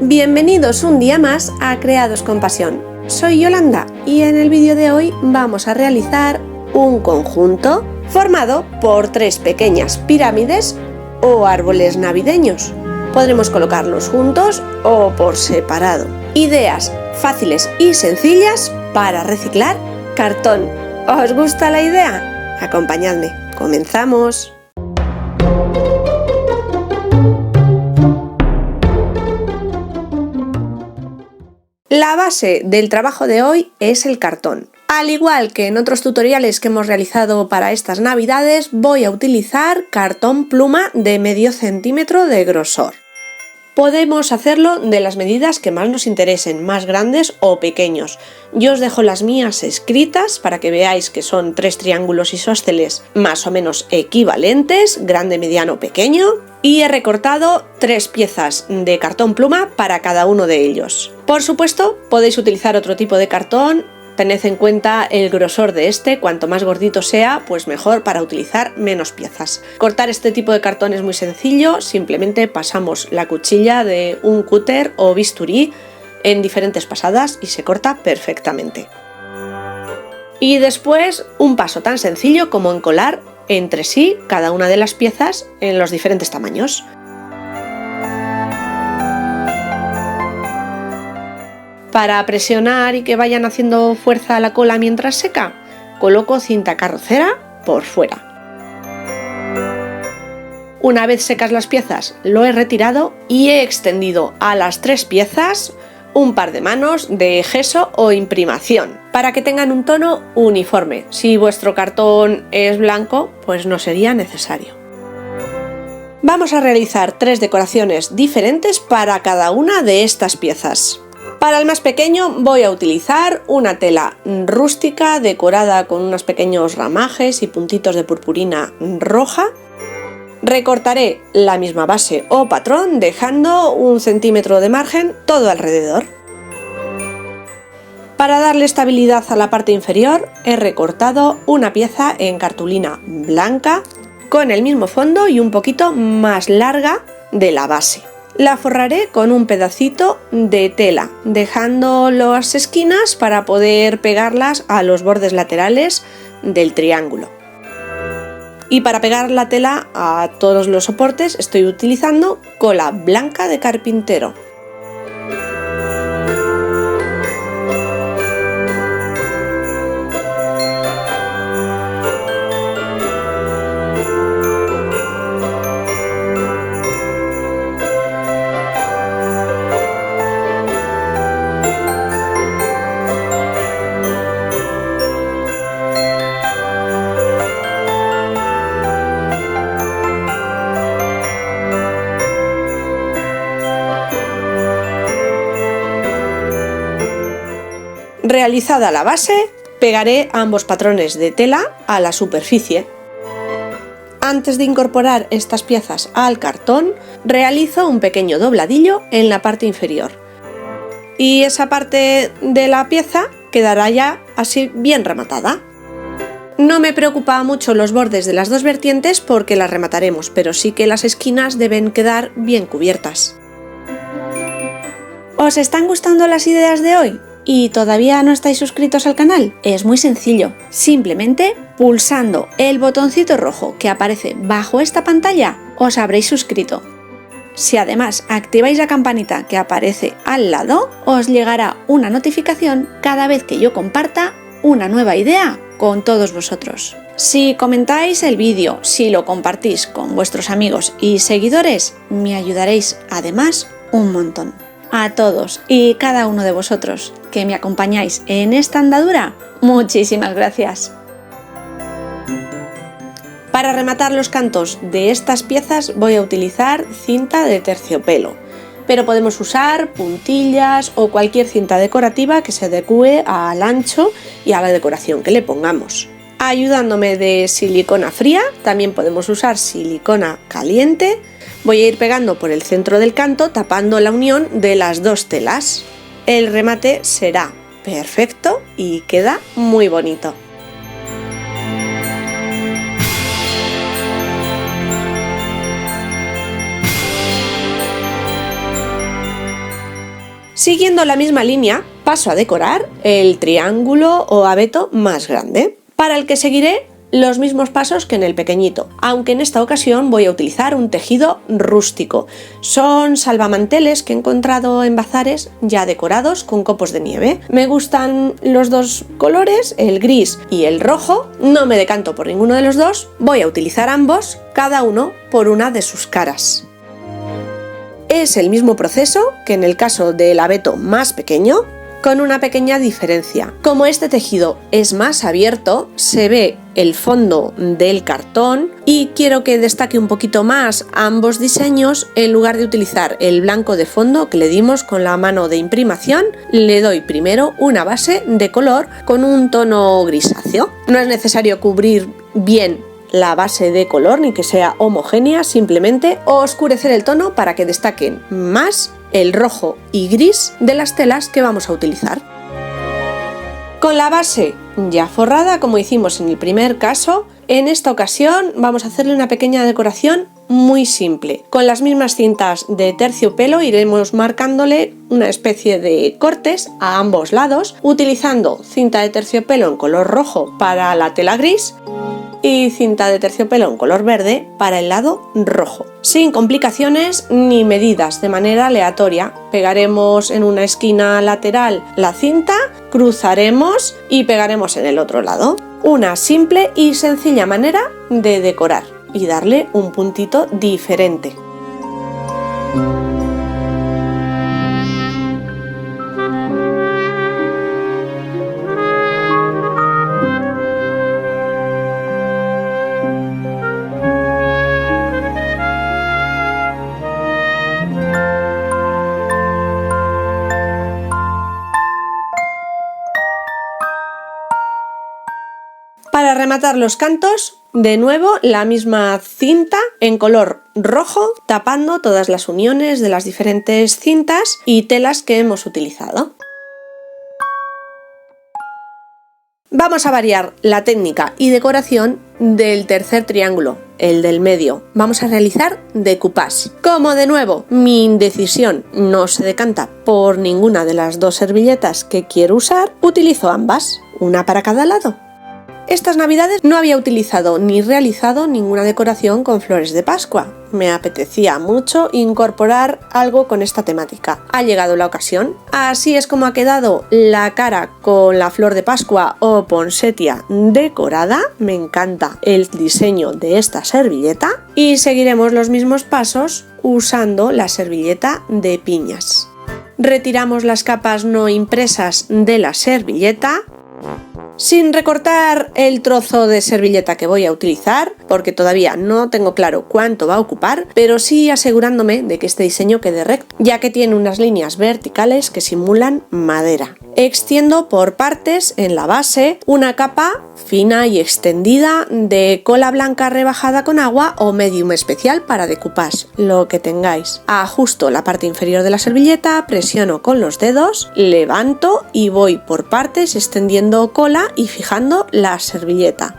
Bienvenidos un día más a Creados con Pasión. Soy Yolanda y en el vídeo de hoy vamos a realizar un conjunto formado por 3 pequeñas pirámides o árboles navideños. Podremos colocarlos juntos o por separado. Ideas fáciles y sencillas para reciclar cartón. ¿Os gusta la idea? Acompañadme, comenzamos. La base del trabajo de hoy es el cartón. Al igual que en otros tutoriales que hemos realizado para estas navidades, voy a utilizar cartón pluma de medio centímetro de grosor. Podemos hacerlo de las medidas que más nos interesen, más grandes o pequeños. Yo os dejo las mías escritas para que veáis que son 3 triángulos isósceles más o menos equivalentes, grande, mediano, pequeño, y he recortado 3 piezas de cartón pluma para cada uno de ellos. Por supuesto, podéis utilizar otro tipo de cartón. Tened en cuenta el grosor de este, cuanto más gordito sea, pues mejor para utilizar menos piezas. Cortar este tipo de cartón es muy sencillo, simplemente pasamos la cuchilla de un cúter o bisturí en diferentes pasadas y se corta perfectamente. Y después un paso tan sencillo como encolar entre sí cada una de las piezas en los diferentes tamaños. Para presionar y que vayan haciendo fuerza a la cola mientras seca, coloco cinta carrocera por fuera. Una vez secas las piezas, lo he retirado y he extendido a las 3 piezas un par de manos de gesso o imprimación para que tengan un tono uniforme. Si vuestro cartón es blanco, pues no sería necesario. Vamos a realizar 3 decoraciones diferentes para cada una de estas piezas. Para el más pequeño voy a utilizar una tela rústica decorada con unos pequeños ramajes y puntitos de purpurina roja. Recortaré la misma base o patrón dejando 1 centímetro de margen todo alrededor. Para darle estabilidad a la parte inferior he recortado una pieza en cartulina blanca con el mismo fondo y un poquito más larga de la base. La forraré con un pedacito de tela, dejando las esquinas para poder pegarlas a los bordes laterales del triángulo. Y para pegar la tela a todos los soportes estoy utilizando cola blanca de carpintero. Realizada la base, pegaré ambos patrones de tela a la superficie. Antes de incorporar estas piezas al cartón, realizo un pequeño dobladillo en la parte inferior. Y esa parte de la pieza quedará ya así bien rematada. No me preocupa mucho los bordes de las 2 vertientes porque las remataremos, pero sí que las esquinas deben quedar bien cubiertas. ¿Os están gustando las ideas de hoy? ¿Y todavía no estáis suscritos al canal? Es muy sencillo, simplemente pulsando el botoncito rojo que aparece bajo esta pantalla os habréis suscrito. Si además activáis la campanita que aparece al lado, os llegará una notificación cada vez que yo comparta una nueva idea con todos vosotros. Si comentáis el vídeo, si lo compartís con vuestros amigos y seguidores, me ayudaréis además un montón. A todos y cada uno de vosotros que me acompañáis en esta andadura, muchísimas gracias. Para rematar los cantos de estas piezas voy a utilizar cinta de terciopelo, pero podemos usar puntillas o cualquier cinta decorativa que se adecue al ancho y a la decoración que le pongamos. Ayudándome de silicona fría, también podemos usar silicona caliente. Voy a ir pegando por el centro del canto tapando la unión de las 2 telas. El remate será perfecto y queda muy bonito. Siguiendo la misma línea, paso a decorar el triángulo o abeto más grande, para el que seguiré los mismos pasos que en el pequeñito, aunque en esta ocasión voy a utilizar un tejido rústico. Son salvamanteles que he encontrado en bazares ya decorados con copos de nieve. Me gustan los dos colores, el gris y el rojo. No me decanto por ninguno de los dos, voy a utilizar ambos, cada uno por una de sus caras. Es el mismo proceso que en el caso del abeto más pequeño, con una pequeña diferencia. Como este tejido es más abierto, se ve el fondo del cartón y quiero que destaque un poquito más ambos diseños. En lugar de utilizar el blanco de fondo que le dimos con la mano de imprimación, le doy primero una base de color con un tono grisáceo. No es necesario cubrir bien la base de color ni que sea homogénea, simplemente oscurecer el tono para que destaquen más el rojo y gris de las telas que vamos a utilizar. Con la base ya forrada, como hicimos en el primer caso, en esta ocasión vamos a hacerle una pequeña decoración muy simple. Con las mismas cintas de terciopelo iremos marcándole una especie de cortes a ambos lados, utilizando cinta de terciopelo en color rojo para la tela gris y cinta de terciopelo en color verde para el lado rojo. Sin complicaciones ni medidas, de manera aleatoria. Pegaremos en una esquina lateral la cinta, cruzaremos y pegaremos en el otro lado. Una simple y sencilla manera de decorar y darle un puntito diferente. Para rematar los cantos, de nuevo la misma cinta en color rojo, tapando todas las uniones de las diferentes cintas y telas que hemos utilizado. Vamos a variar la técnica y decoración del tercer triángulo, el del medio. Vamos a realizar decoupage. Como de nuevo mi indecisión no se decanta por ninguna de las dos servilletas que quiero usar, utilizo ambas, una para cada lado. Estas navidades no había utilizado ni realizado ninguna decoración con flores de Pascua. Me apetecía mucho incorporar algo con esta temática. Ha llegado la ocasión. Así es como ha quedado la cara con la flor de Pascua o poinsettia decorada. Me encanta el diseño de esta servilleta y seguiremos los mismos pasos usando la servilleta de piñas. Retiramos las capas no impresas de la servilleta, sin recortar el trozo de servilleta que voy a utilizar, porque todavía no tengo claro cuánto va a ocupar, pero sí asegurándome de que este diseño quede recto, ya que tiene unas líneas verticales que simulan madera. Extiendo por partes en la base una capa fina y extendida de cola blanca rebajada con agua o medium especial para decoupage, lo que tengáis. Ajusto la parte inferior de la servilleta, presiono con los dedos, levanto y voy por partes extendiendo cola y fijando la servilleta.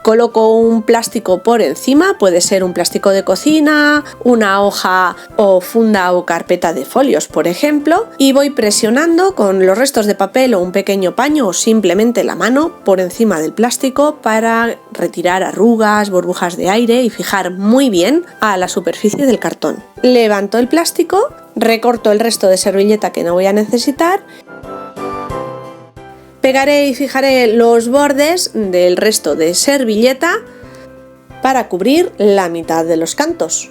Coloco un plástico por encima, puede ser un plástico de cocina, una hoja o funda o carpeta de folios, por ejemplo, y voy presionando con los restos de papel o un pequeño paño o simplemente la mano por encima del plástico para retirar arrugas, burbujas de aire y fijar muy bien a la superficie del cartón. Levanto el plástico, recorto el resto de servilleta que no voy a necesitar. Pegaré y fijaré los bordes del resto de servilleta para cubrir la mitad de los cantos.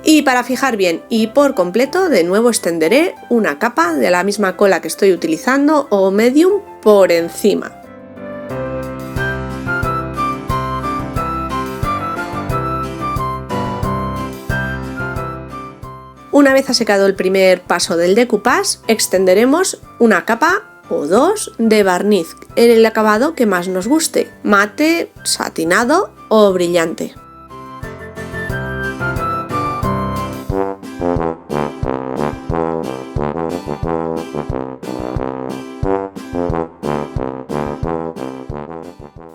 Y para fijar bien y por completo, de nuevo extenderé una capa de la misma cola que estoy utilizando o medium por encima. Una vez ha secado el primer paso del decoupage, extenderemos una capa o dos de barniz en el acabado que más nos guste, mate, satinado o brillante.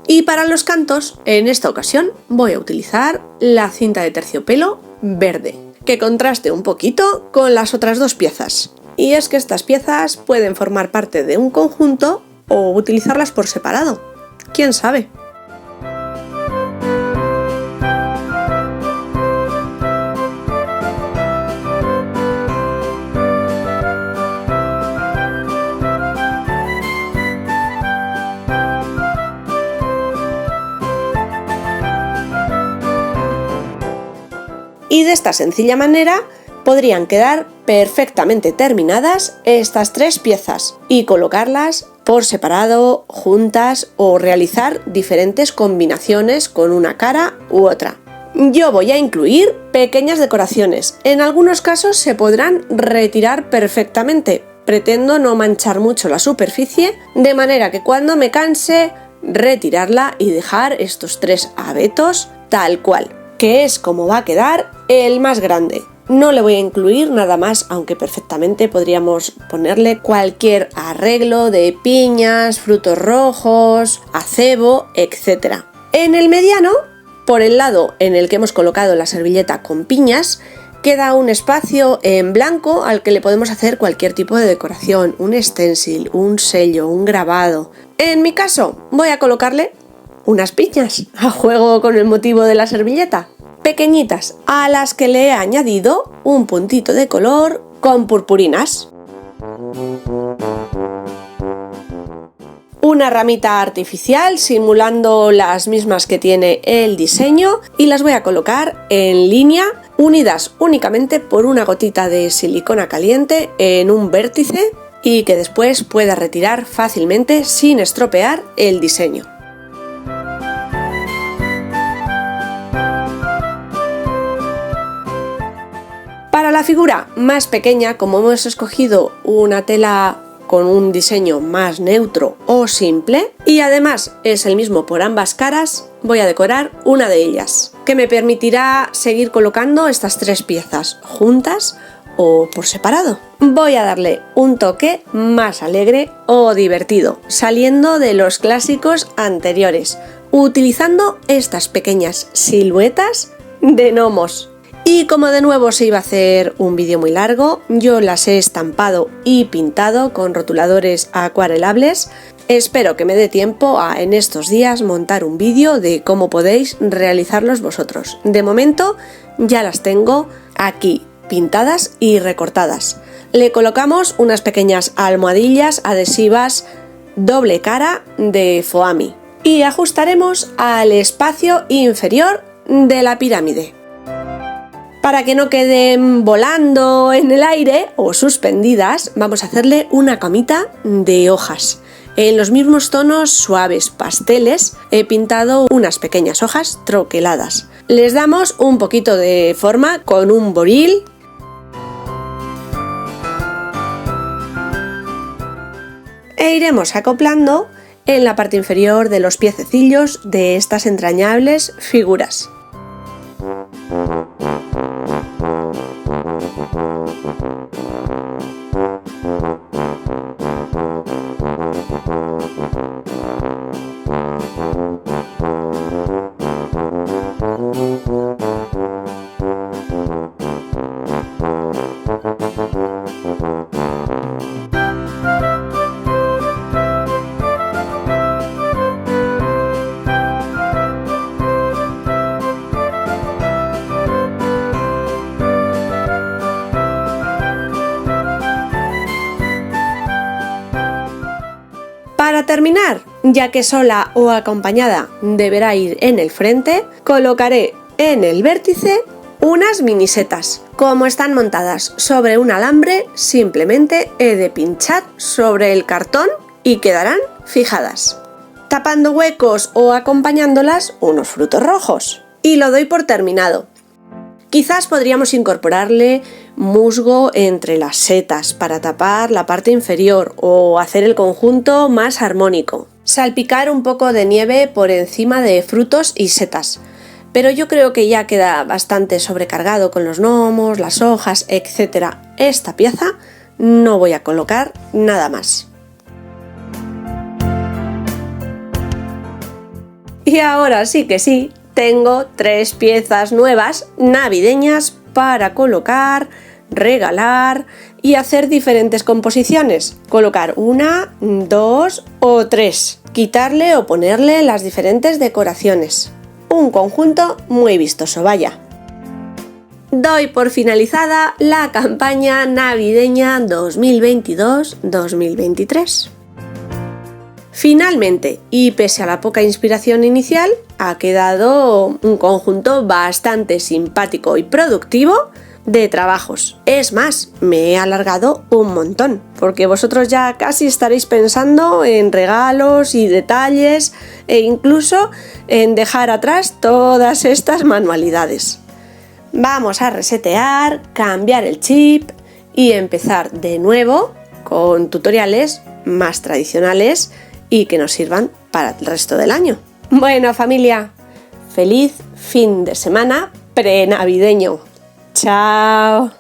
Y para los cantos, en esta ocasión voy a utilizar la cinta de terciopelo verde, que contraste un poquito con las otras dos piezas. Y es que estas piezas pueden formar parte de un conjunto o utilizarlas por separado. ¿Quién sabe? Y de esta sencilla manera podrían quedar perfectamente terminadas estas tres piezas y colocarlas por separado, juntas o realizar diferentes combinaciones con una cara u otra. Yo voy a incluir pequeñas decoraciones, en algunos casos se podrán retirar perfectamente. Pretendo no manchar mucho la superficie, de manera que cuando me canse, retirarla y dejar estos tres abetos tal cual, que es como va a quedar el más grande. No le voy a incluir nada más, aunque perfectamente podríamos ponerle cualquier arreglo de piñas, frutos rojos, acebo, etc. En el mediano, por el lado en el que hemos colocado la servilleta con piñas, queda un espacio en blanco al que le podemos hacer cualquier tipo de decoración, un stencil, un sello, un grabado. En mi caso, voy a colocarle unas piñas a juego con el motivo de la servilleta, pequeñitas, a las que le he añadido un puntito de color con purpurinas. Una ramita artificial simulando las mismas que tiene el diseño y las voy a colocar en línea, unidas únicamente por una gotita de silicona caliente en un vértice y que después pueda retirar fácilmente sin estropear el diseño. Para la figura más pequeña, como hemos escogido una tela con un diseño más neutro o simple y además es el mismo por ambas caras, voy a decorar una de ellas, que me permitirá seguir colocando estas tres piezas juntas o por separado. Voy a darle un toque más alegre o divertido, saliendo de los clásicos anteriores, utilizando estas pequeñas siluetas de gnomos. Y como de nuevo se iba a hacer un vídeo muy largo, yo las he estampado y pintado con rotuladores acuarelables. Espero que me dé tiempo a en estos días montar un vídeo de cómo podéis realizarlos vosotros. De momento ya las tengo aquí pintadas y recortadas. Le colocamos unas pequeñas almohadillas adhesivas doble cara de foamy y ajustaremos al espacio inferior de la pirámide. Para que no queden volando en el aire o suspendidas, vamos a hacerle una camita de hojas. En los mismos tonos suaves pasteles he pintado unas pequeñas hojas troqueladas. Les damos un poquito de forma con un boril e iremos acoplando en la parte inferior de los piececillos de estas entrañables figuras. Para terminar, ya que sola o acompañada deberá ir en el frente, colocaré en el vértice unas minisetas. Como están montadas sobre un alambre, simplemente he de pinchar sobre el cartón y quedarán fijadas, tapando huecos o acompañándolas unos frutos rojos. Y lo doy por terminado. Quizás podríamos incorporarle musgo entre las setas para tapar la parte inferior o hacer el conjunto más armónico. Salpicar un poco de nieve por encima de frutos y setas. Pero yo creo que ya queda bastante sobrecargado con los gnomos, las hojas, etc. Esta pieza no voy a colocar nada más. Y ahora sí que sí, tengo 3 piezas nuevas navideñas para colocar, regalar y hacer diferentes composiciones. Colocar 1, 2 o 3. Quitarle o ponerle las diferentes decoraciones. Un conjunto muy vistoso, vaya. Doy por finalizada la campaña navideña 2022-2023. Finalmente, y pese a la poca inspiración inicial, ha quedado un conjunto bastante simpático y productivo de trabajos. Es más, me he alargado un montón, porque vosotros ya casi estaréis pensando en regalos y detalles e incluso en dejar atrás todas estas manualidades. Vamos a resetear, cambiar el chip y empezar de nuevo con tutoriales más tradicionales y que nos sirvan para el resto del año. Bueno, familia, feliz fin de semana prenavideño. ¡Chao!